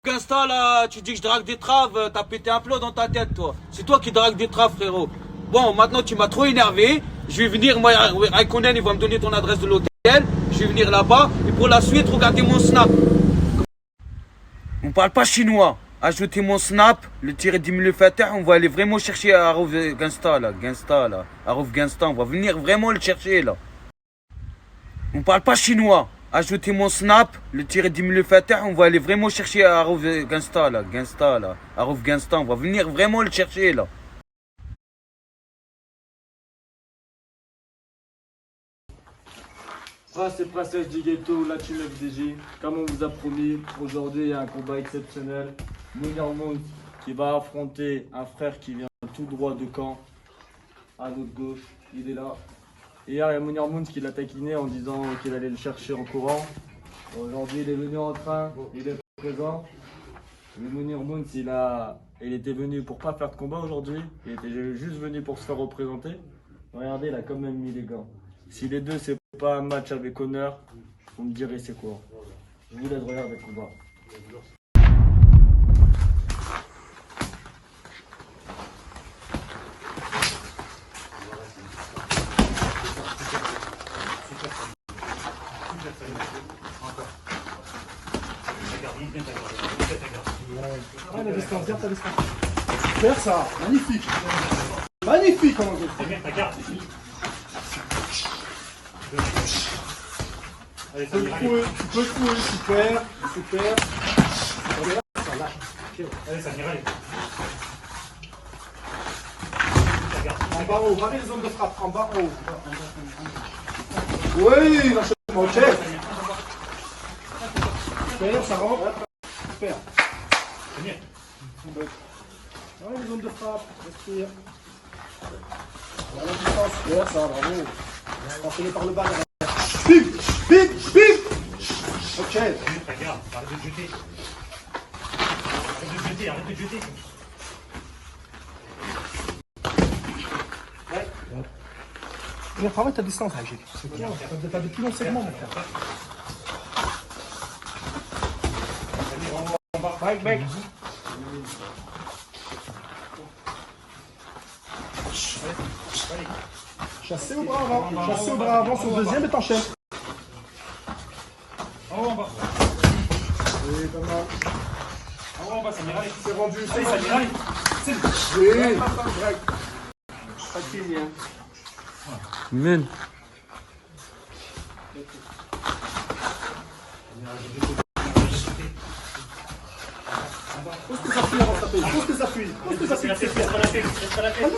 Insta là, tu dis que je drague des traves, t'as pété un plomb dans ta tête toi. C'est toi qui drague des traves frérot. Bon, maintenant tu m'as trop énervé. Je vais venir, moi, Raikkonen, il va me donner ton adresse de l'hôtel. Je vais venir là-bas. Et pour la suite, regardez mon snap. On parle pas chinois. Ajoutez mon snap, le tiré le fatah. On va aller vraiment chercher à Arov Ginsta là. Ginsta là. Arov Ginsta, on va venir vraiment le chercher là. On parle pas chinois. Ajoutez mon snap, le tiré le fatah. On va aller vraiment chercher à Arov Ginsta là. Ginsta là. Arov Ginsta, on va venir vraiment le chercher là. Ah, c'est Princesse du Ghetto, la team FDJ. Comme on vous a promis, aujourd'hui il y a un combat exceptionnel. Mounir Moons qui va affronter un frère qui vient tout droit de Caen, à notre gauche, il est là. Et hier il y a Mounir Moons qui l'a taquiné en disant qu'il allait le chercher en courant. Aujourd'hui il est venu en train, il est présent. Mais Mounir Moons il était venu pour pas faire de combat aujourd'hui, il était juste venu pour se faire représenter. Regardez, il a quand même mis les gants. Si les deux c'est pas un match avec honneur, vous me direz c'est quoi. Je vous laisse regarder le combat. Ah, la distance, garde ta distance. Faire ça, magnifique. Magnifique, comment je fais. Tu peux le couler, super, super. Ça lâche. Allez, ça ira. En bas haut, varie les zones de frappe, en bas haut. Oui, l'enchaînement, ok. Super, ça rentre. Super. Varie les zones de frappe, respire. Voilà la distance, super, ça, bravo. Enchaîné par le bas. Bim, bim, bim. Ok. Regarde, arrête de jeter. Arrête de jeter. Mais travaille ta distance, Agile. C'est clair, t'as de plus longs segments, mon frère. Back, back. Chassez au bras avant. Chassez au bras avant sur le deuxième et t'enchaînes. En haut, en bas. Oui, pas mal. En haut, en bas, ça m'ira. C'est rendu. Allez, ça m'ira. Oui. Pas de fini, hein. Men. Pose tes appuis avant de taper. Pose tes appuis. Pose tes appuis. Laisse pas la tête. Laisse pas la tête.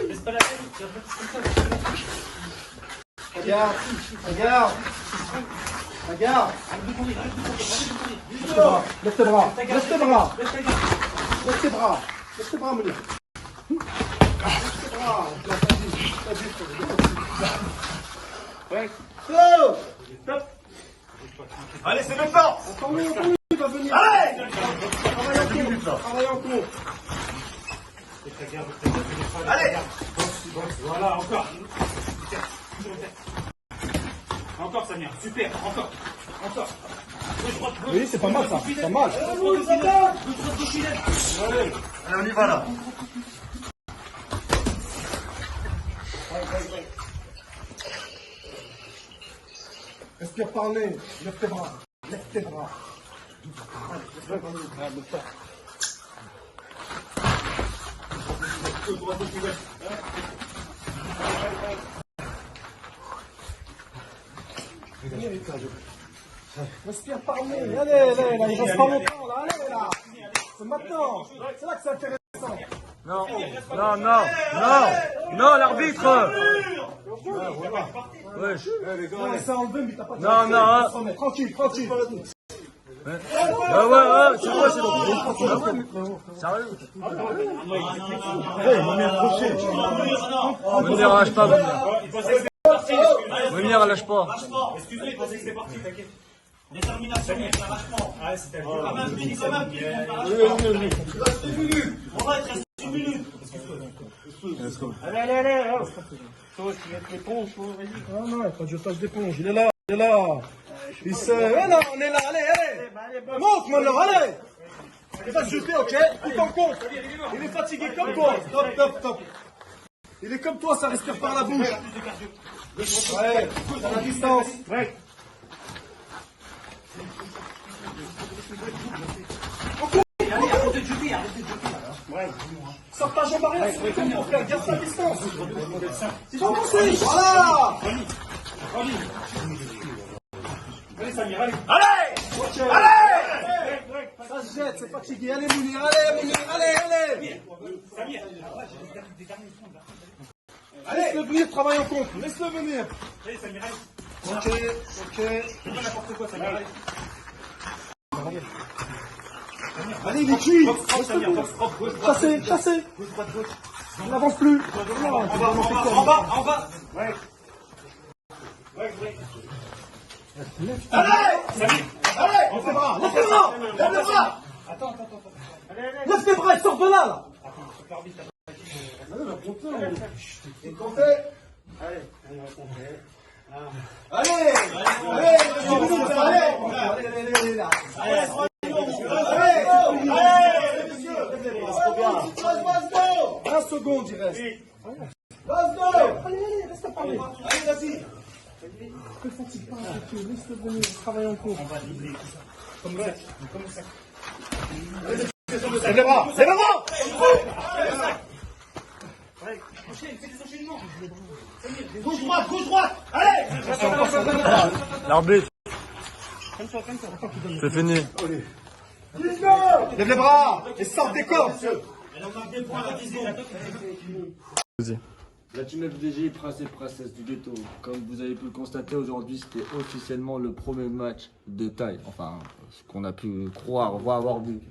Laisse pas la tête. Regarde. Regarde. Regarde. Lève tes bras. Lève tes bras. Lève tes bras. Lève tes bras, Mounir. Lève tes bras. Ouais. Stop. Stop. Allez, c'est maintenant. Attends-le, il va venir. Allez. Travaille en cours. Allez. Voilà, encore. Encore, Samir. Super. Encore. Encore. Oui, c'est pas mal ça. C'est pas mal. Allez, on y va là. Respire par le nez. Lève tes bras. Lève tes bras. Respire par le nez. Allez, allez, là, il reste pas longtemps, là. Allez, là. C'est maintenant. C'est là que c'est intéressant. Non, non, non, non, non, l'arbitre. Ouais. Non, c'est enlevé, mais t'as pas de... Non, non. Tranquille, tranquille. Ouais, c'est quoi, c'est bon. Sérieux? Mounir, lâche pas, Mounir. Mounir, lâche pas. Excusez, il pensait que c'était parti, t'inquiète. Détermination, l'arrachement. Ah, c'était un peu. Même minute, quand même. On va être resté une minute. Allez, allez, allez. Toi, tu mets l'éponge, vas-y. Non, non, il faut que je fasse d'éponge. Il est là, il est là. Il sait. Eh non, on est là, allez, allez. Monte, mon allez. Il va se jeter, ok? Il t'en compte. Il est fatigué comme toi. Stop, stop, stop. Il est comme toi, ça respire par la bouche. Ouais, à la distance. Ouais. Sors ta jambe arrière, c'est comme mon frère, garde sa distance. C'est pas possible, voilà. Allez, Samir, allez. Allez. Ça se jette, c'est fatigué. Allez, Mounir, allez. Samir. Laisse-le venir, travaille en compte. Laisse-le venir. Allez, Samir, allez. Ok. Fais pas n'importe quoi, Samir, allez. Allez, il est cuit. Box propre, Samir, box propre, gauche, droite. Chassez. On n'avance plus. En bas. Ouais. Allez, lève tes bras. Attends. Lève tes bras, sors de là. Un seconde, il reste. Allez, reste à parler. Allez, vas-y. Ne te fatigue pas, laisse-le venir, travaille en cours. Lève les bras. Gauche, droite. Allez. L'arbitre. C'est fini. Lève les bras et sors des cordes. La team FDJ, prince et princesse du ghetto. Comme vous avez pu le constater aujourd'hui, c'était officiellement le premier match de taille. Enfin, ce qu'on a pu croire, voire avoir vu.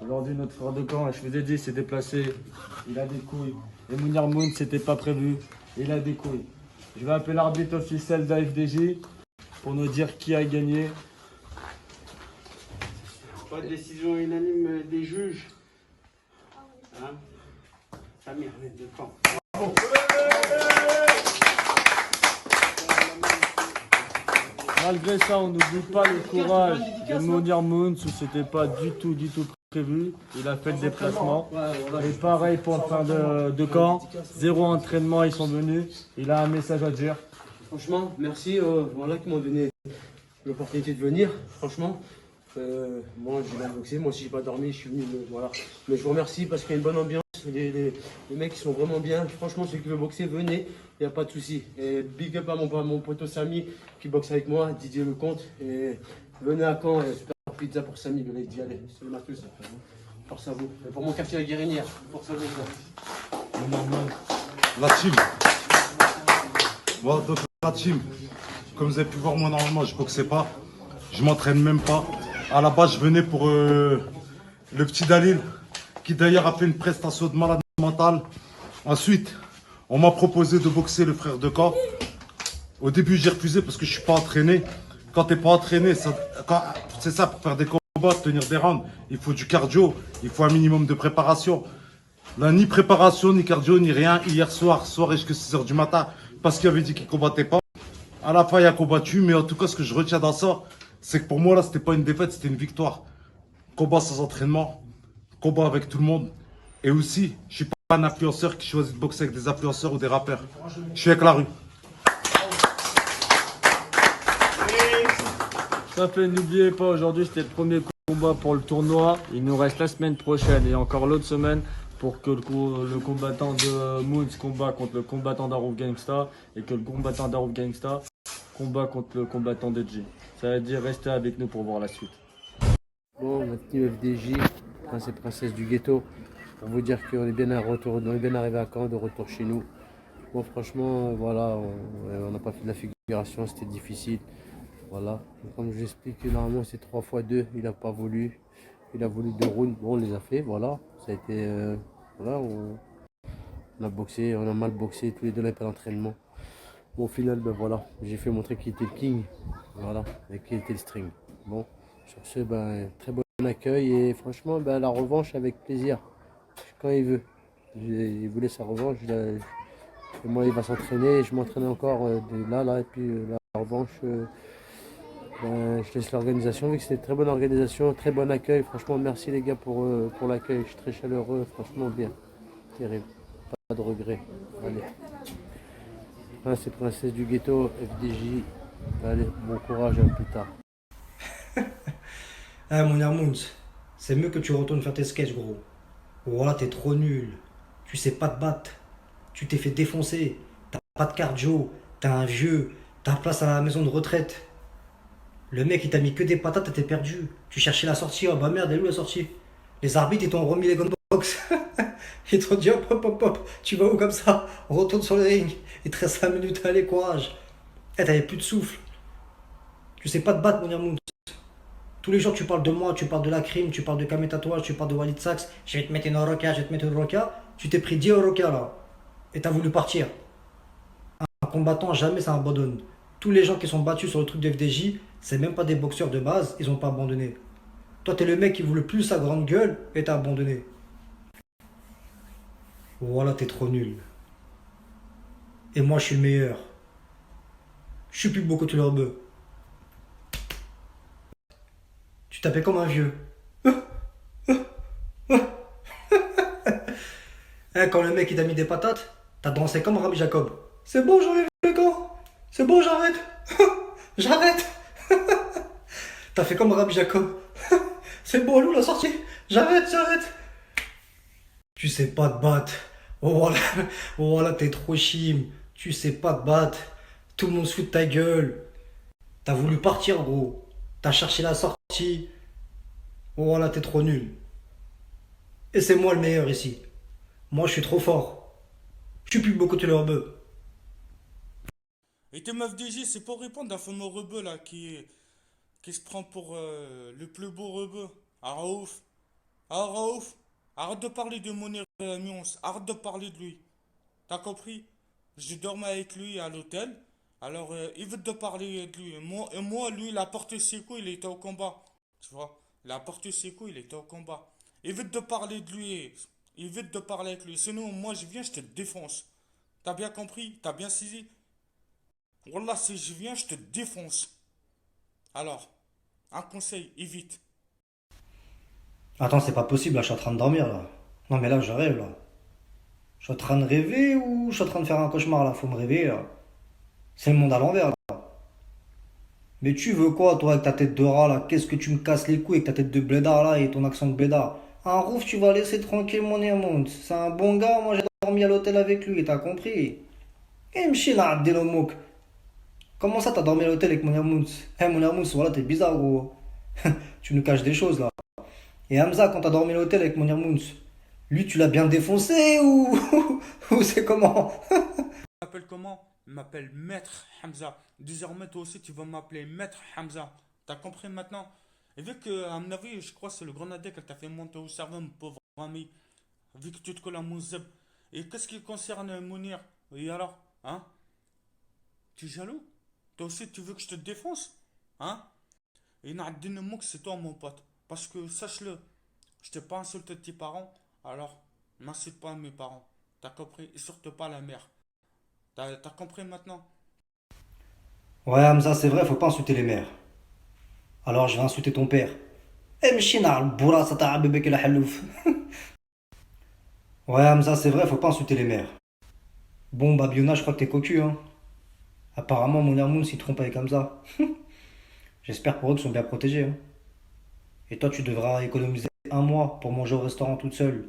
Aujourd'hui, notre frère de camp, je vous ai dit, s'est déplacé. Il a des couilles. Et Mounir Moun, c'était pas prévu. Il a des couilles. Je vais appeler l'arbitre officiel de la FDJ pour nous dire qui a gagné. Pas de décision unanime des juges. Hein? Samir, de camp. Malgré ça, on n'oublie pas le courage de Mounir Moun, où c'était pas du tout prévu. Il a fait le déplacement. Et pareil pour le frère de camp. 0 entraînement, ils sont venus. Il a un message à dire. Franchement, merci voilà, qui m'ont donné l'opportunité de venir. Franchement, moi j'ai bien boxé, moi aussi j'ai pas dormi, je suis venu. Voilà. Mais je vous remercie parce qu'il y a une bonne ambiance. Les mecs ils sont vraiment bien. Franchement, ceux qui veulent boxer, venez, il n'y a pas de souci. Et big up à mon poteau Samy qui boxe avec moi, Didier Lecomte. Et venez à Caen, super pizza pour Samy, il dit allez, salut à tous. Force à vous. Et pour mon quartier La Guérinière, force à vous. La team. Voilà, donc la team. Comme vous avez pu voir, moi normalement je boxais pas. Je m'entraîne même pas. À la base, je venais pour le petit Dalil, qui d'ailleurs a fait une prestation de malade mental. Ensuite, on m'a proposé de boxer le frère de camp. Au début, j'ai refusé parce que je suis pas entraîné. Quand t'es pas entraîné, c'est ça, pour faire des combats, tenir des rounds, il faut du cardio, il faut un minimum de préparation. Là, ni préparation, ni cardio, ni rien. Hier soirée jusqu'à 6h du matin, parce qu'il avait dit qu'il combattait pas. À la fin, il a combattu, mais en tout cas, ce que je retiens dans ça, c'est que pour moi, là, c'était pas une défaite, c'était une victoire. Combat sans entraînement, combat avec tout le monde. Et aussi, je suis pas un influenceur qui choisit de boxer avec des influenceurs ou des rappeurs. Je suis avec la rue. Ça fait, n'oubliez pas, aujourd'hui c'était le premier combat pour le tournoi. Il nous reste la semaine prochaine et encore l'autre semaine pour que le combattant de Moons combat contre le combattant d'Arouf Gangsta et que le combattant d'Arouf Gangsta combat contre le combattant de G. Ça veut dire restez avec nous pour voir la suite. Bon, notre team FDJ, prince et princesse du ghetto, pour vous dire qu'on est bien arrivé à Caen, de retour chez nous. Bon, franchement, voilà, on n'a pas fait de la figuration, c'était difficile. Voilà, comme je l'explique, normalement c'est 3 x 2, il n'a pas voulu. Il a voulu 2 rounds, bon, on les a fait, voilà. Ça a été, voilà, on a boxé, on a mal boxé, tous les deux on n'a pas d'entraînement. Bon, au final, ben voilà, j'ai fait montrer qui était le king, voilà, et qui était le string. Bon, sur ce, ben, très bon accueil et franchement, ben, la revanche avec plaisir, quand il veut. Il voulait sa revanche, et moi il va s'entraîner, je m'entraînais encore de là, et puis la revanche, Je laisse l'organisation, vu que c'était une très bonne organisation, très bon accueil. Franchement, merci les gars pour l'accueil. Je suis très chaleureux, franchement bien. Terrible. Pas de regret. Allez. Prince et princesse du ghetto, FDJ. Allez, bon courage, à plus tard. Eh mon Yarmoun, c'est mieux que tu retournes faire tes sketchs, gros. Voilà, t'es trop nul. Tu sais pas te battre. Tu t'es fait défoncer. T'as pas de cardio. T'es un vieux. T'as place à la maison de retraite. Le mec, il t'a mis que des patates et t'es perdu. Tu cherchais la sortie. Oh bah merde, elle est où la sortie? Les arbitres, ils t'ont remis les gunbox. Ils t'ont dit hop, hop, hop, hop. Tu vas où comme ça? On retourne sur le ring. Il te reste 5 minutes. Allez, courage. Eh, t'avais plus de souffle. Tu sais pas te battre, mon Yarmoun. Tous les jours, tu parles de moi, tu parles de la crime, tu parles de Kamé Tatouage, tu parles de Walid Saks. Je vais te mettre une roca, je vais te mettre une roca. Tu t'es pris 10 roca là. Et t'as voulu partir. Un combattant, jamais ça abandonne. Tous les gens qui sont battus sur le truc de FDJ, c'est même pas des boxeurs de base, ils ont pas abandonné. Toi, t'es le mec qui voulait plus sa grande gueule et t'as abandonné. Voilà, t'es trop nul. Et moi, je suis le meilleur. Je suis plus beaucoup de leur bœuf. Tu tapais comme un vieux. Hein, quand le mec il t'a mis des patates, t'as dansé comme Rabbi Jacob. C'est bon, j'enlève le camp. C'est bon, j'arrête. J'arrête. T'as fait comme Rabbi Jacob. C'est bon, Lou, la sortie. J'arrête, j'arrête. Tu sais pas te battre. Oh voilà, t'es trop chim. Tu sais pas te battre. Tout le monde se fout de ta gueule. T'as voulu partir, gros. T'as cherché la sortie. Oh voilà, t'es trop nul. Et c'est moi le meilleur ici. Moi, je suis trop fort. Je suis plus beaucoup de leur bœuf. Et tes meufs DG, c'est pour répondre à un fameux rebeu là qui se prend pour le plus beau rebeu. Ah Raouf. Ah Raouf. Arrête de parler de Mounir Mions. Arrête de parler de lui. T'as compris? Je dormais avec lui à l'hôtel. Alors, il veut te parler de lui. Moi, lui, il a porté ses coups, il était au combat. Tu vois? Il a porté ses coups, il était au combat. Il veut te parler de lui. Il veut te parler avec lui. Sinon, moi, je viens, je te défonce. T'as bien compris? T'as bien saisi? Wallah, si je viens, je te défonce. Alors, un conseil, évite. Attends, c'est pas possible, là, je suis en train de dormir, là. Non, mais là, je rêve, là. Je suis en train de rêver ou je suis en train de faire un cauchemar, là? Faut me réveiller, là. C'est le monde à l'envers, là. Mais tu veux quoi, toi, avec ta tête de rat, là? Qu'est-ce que tu me casses les couilles avec ta tête de blédard, là, et ton accent de blédard? Un rouf, tu vas laisser tranquille, mon Yarmoun. C'est un bon gars, moi, j'ai dormi à l'hôtel avec lui, t'as compris? Et m'chila, Abdelomouk. Comment ça, t'as dormi à l'hôtel avec mon Yarmoun? Eh, mon Yarmoun, voilà, t'es bizarre, gros. Tu nous caches des choses, là. Et Hamza, quand t'as dormi à l'hôtel avec mon Yarmoun, lui, tu l'as bien défoncé ou ou c'est comment? Il m'appelle comment? Il m'appelle Maître Hamza. Désormais, toi aussi, tu vas m'appeler Maître Hamza. T'as compris maintenant? Et vu que, à mon avis, je crois que c'est le grenadier qui t'a fait monter au cerveau, mon pauvre ami. Vu que tu te colles à mon zeb. Et qu'est-ce qui concerne Mounir? Et alors? Hein? Tu es jaloux? Toi aussi, tu veux que je te défonce? Hein? Et Naddin Mouk, c'est toi, mon pote. Parce que, sache-le, je t'ai pas insulté tes parents, alors, m'insulte pas mes parents. T'as compris? Et surtout pas la mère. T'as compris maintenant? Ouais, Hamza, c'est vrai, faut pas insulter les mères. Alors, je vais insulter ton père. Eh, m'china, bourra, ça t'a bébé que la halouf. Ouais, Hamza, c'est vrai, faut pas insulter les mères. Bon, Babiona, je crois que t'es cocu, hein. Apparemment, mon Yarmoun s'y trompe avec Hamza. J'espère pour eux qu'ils sont bien protégés, hein. Et toi, tu devras économiser 1 mois pour manger au restaurant toute seule.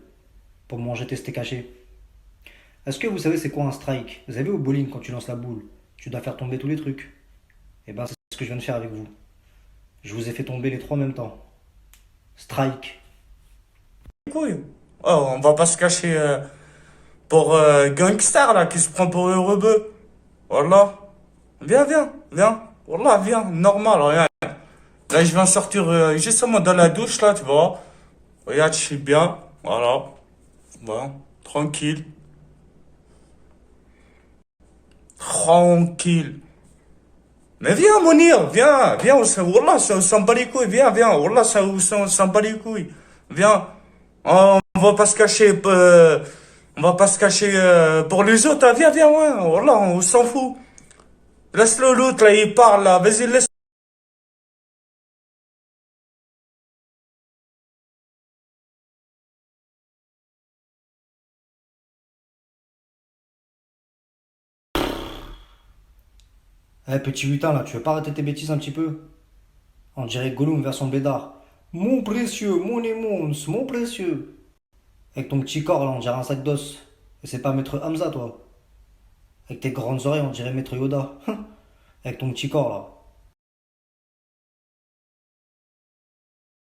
Pour manger tes steaks hachés. Est-ce que vous savez c'est quoi un strike? Vous avez au bowling quand tu lances la boule, tu dois faire tomber tous les trucs. Et ben c'est ce que je viens de faire avec vous. Je vous ai fait tomber les 3 en même temps. Strike. Couille. Oh, on va pas se cacher pour gangster là qui se prend pour le rebeu. Voilà. Viens. Voilà, viens. Normal, regarde. Là, je viens sortir justement dans la douche là, tu vois. Regarde, je suis bien. Voilà. Bon, tranquille. Tranquille. Mais viens, Mounir, viens, Wallah, ça s'en bat les couilles, viens, Wallah, ça s'en bat les couilles. Viens. On va pas se cacher, pour les autres, hein. Viens, ouais, Wallah, on s'en fout. Laisse-le l'autre, là, il parle, là, vas-y, laisse. Eh, petit lutin, là, tu veux pas arrêter tes bêtises un petit peu? On dirait Gollum version Bédard. Mon précieux, mon émons, mon précieux. Avec ton petit corps, là, on dirait un sac d'os. Et c'est pas Maître Hamza, toi. Avec tes grandes oreilles, on dirait Maître Yoda. Avec ton petit corps, là.